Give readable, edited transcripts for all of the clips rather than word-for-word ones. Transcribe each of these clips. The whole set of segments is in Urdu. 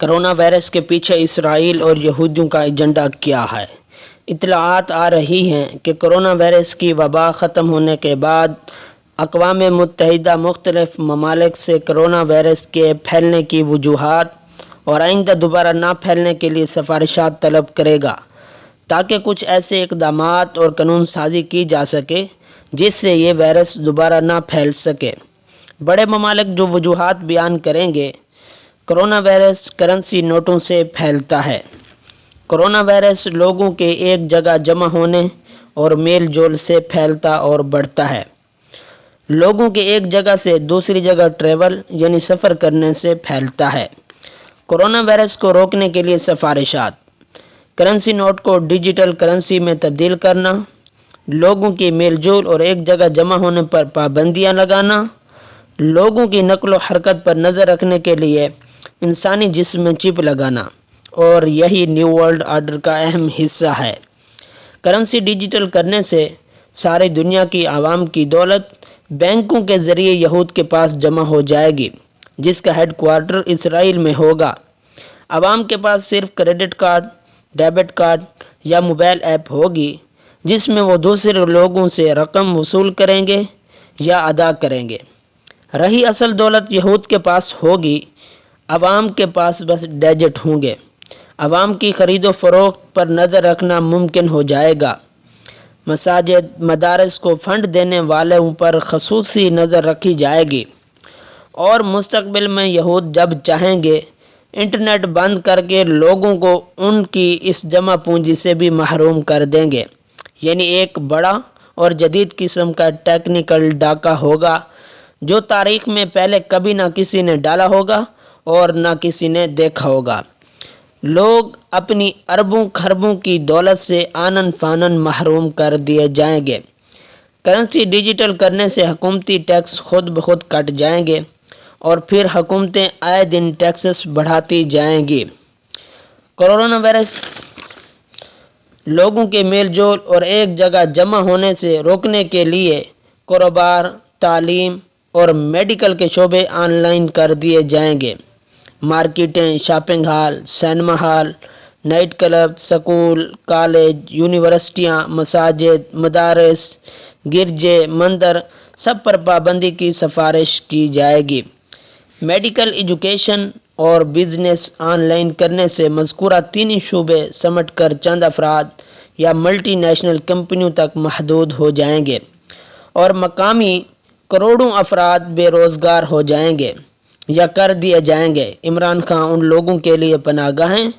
کرونا وائرس کے پیچھے اسرائیل اور یہودیوں کا ایجنڈا کیا ہے؟ اطلاعات آ رہی ہیں کہ کرونا وائرس کی وبا ختم ہونے کے بعد اقوام متحدہ مختلف ممالک سے کرونا وائرس کے پھیلنے کی وجوہات اور آئندہ دوبارہ نہ پھیلنے کے لیے سفارشات طلب کرے گا، تاکہ کچھ ایسے اقدامات اور قانون سازی کی جا سکے جس سے یہ وائرس دوبارہ نہ پھیل سکے۔ بڑے ممالک جو وجوہات بیان کریں گے: کرونا وائرس کرنسی نوٹوں سے پھیلتا ہے۔ کرونا وائرس لوگوں کے ایک جگہ جمع ہونے اور میل جول سے پھیلتا اور بڑھتا ہے۔ لوگوں کے ایک جگہ سے دوسری جگہ ٹریول یعنی سفر کرنے سے پھیلتا ہے۔ کرونا وائرس کو روکنے کے لیے سفارشات: کرنسی نوٹ کو ڈیجیٹل کرنسی میں تبدیل کرنا، لوگوں کی میل جول اور ایک جگہ جمع ہونے پر پابندیاں لگانا، لوگوں کی نقل و حرکت پر نظر رکھنے کے لیے انسانی جسم میں چپ لگانا، اور یہی نیو ورلڈ آرڈر کا اہم حصہ ہے۔ کرنسی ڈیجیٹل کرنے سے ساری دنیا کی عوام کی دولت بینکوں کے ذریعے یہود کے پاس جمع ہو جائے گی، جس کا ہیڈ کوارٹر اسرائیل میں ہوگا۔ عوام کے پاس صرف کریڈٹ کارڈ، ڈیبٹ کارڈ یا موبائل ایپ ہوگی جس میں وہ دوسرے لوگوں سے رقم وصول کریں گے یا ادا کریں گے۔ رہی اصل دولت یہود کے پاس ہوگی، عوام کے پاس بس ڈیجٹ ہوں گے۔ عوام کی خرید و فروخت پر نظر رکھنا ممکن ہو جائے گا۔ مساجد، مدارس کو فنڈ دینے والوں پر خصوصی نظر رکھی جائے گی، اور مستقبل میں یہود جب چاہیں گے انٹرنیٹ بند کر کے لوگوں کو ان کی اس جمع پونجی سے بھی محروم کر دیں گے۔ یعنی ایک بڑا اور جدید قسم کا ٹیکنیکل ڈاکہ ہوگا جو تاریخ میں پہلے کبھی نہ کسی نے ڈالا ہوگا اور نہ کسی نے دیکھا ہوگا۔ لوگ اپنی اربوں خربوں کی دولت سے آنن فانن محروم کر دیے جائیں گے۔ کرنسی ڈیجیٹل کرنے سے حکومتی ٹیکس خود بخود کٹ جائیں گے، اور پھر حکومتیں آئے دن ٹیکسز بڑھاتی جائیں گی۔ کرونا وائرس لوگوں کے میل جول اور ایک جگہ جمع ہونے سے روکنے کے لیے کاروبار، تعلیم اور میڈیکل کے شعبے آن لائن کر دیے جائیں گے۔ مارکیٹیں، shopping hall, cinema hall, night club, school, college, یونیورسٹیاں، مساجد، مدارس، گرجے، مندر، سب پر پابندی کی سفارش کی جائے گی۔ میڈیکل، ایجوکیشن اور بزنس آن لائن کرنے سے مذکورہ تینوں شعبے سمٹ کر چند افراد یا ملٹی نیشنل کمپنیوں تک محدود ہو جائیں گے، اور مقامی کروڑوں افراد بے روزگار ہو جائیں گے یا کر دیے جائیں گے۔ عمران خان ان لوگوں کے لیے پناہ گاہیں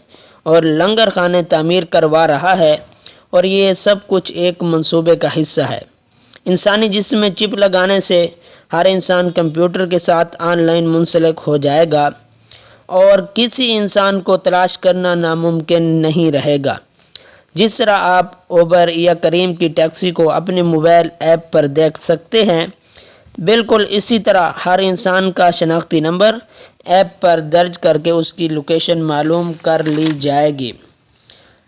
اور لنگر خانے تعمیر کروا رہا ہے، اور یہ سب کچھ ایک منصوبے کا حصہ ہے۔ انسانی جسم میں چپ لگانے سے ہر انسان کمپیوٹر کے ساتھ آن لائن منسلک ہو جائے گا، اور کسی انسان کو تلاش کرنا ناممکن نہیں رہے گا۔ جس طرح آپ اوبر یا کریم کی ٹیکسی کو اپنے موبائل ایپ پر دیکھ سکتے ہیں، بالکل اسی طرح ہر انسان کا شناختی نمبر ایپ پر درج کر کے اس کی لوکیشن معلوم کر لی جائے گی۔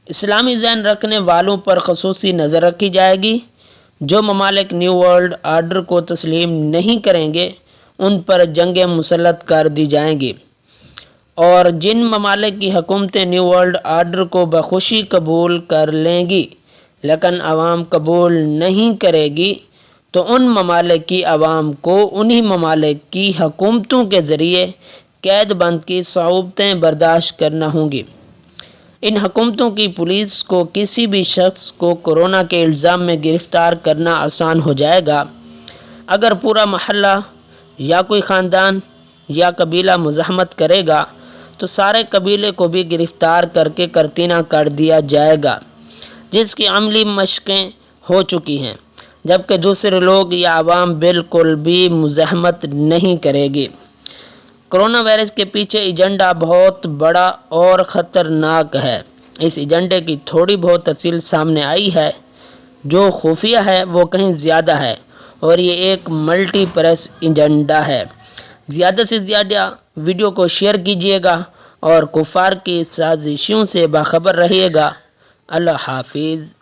اسلامی ذہن رکھنے والوں پر خصوصی نظر رکھی جائے گی۔ جو ممالک نیو ورلڈ آرڈر کو تسلیم نہیں کریں گے ان پر جنگیں مسلط کر دی جائیں گی، اور جن ممالک کی حکومتیں نیو ورلڈ آرڈر کو بخوشی قبول کر لیں گی لیکن عوام قبول نہیں کرے گی، تو ان ممالک کی عوام کو انہی ممالک کی حکومتوں کے ذریعے قید بند کی صعوبتیں برداشت کرنا ہوں گی۔ ان حکومتوں کی پولیس کو کسی بھی شخص کو کورونا کے الزام میں گرفتار کرنا آسان ہو جائے گا۔ اگر پورا محلہ یا کوئی خاندان یا قبیلہ مزاحمت کرے گا تو سارے قبیلے کو بھی گرفتار کر کے قرنطینہ کر دیا جائے گا، جس کی عملی مشقیں ہو چکی ہیں، جبکہ دوسرے لوگ یا عوام بالکل بھی مزاحمت نہیں کرے گی۔ کرونا وائرس کے پیچھے ایجنڈا بہت بڑا اور خطرناک ہے۔ اس ایجنڈے کی تھوڑی بہت تفصیل سامنے آئی ہے، جو خفیہ ہے وہ کہیں زیادہ ہے، اور یہ ایک ملٹی پریس ایجنڈا ہے۔ زیادہ سے زیادہ ویڈیو کو شیئر کیجیے گا اور کفار کی سازشوں سے باخبر رہیے گا۔ اللہ حافظ۔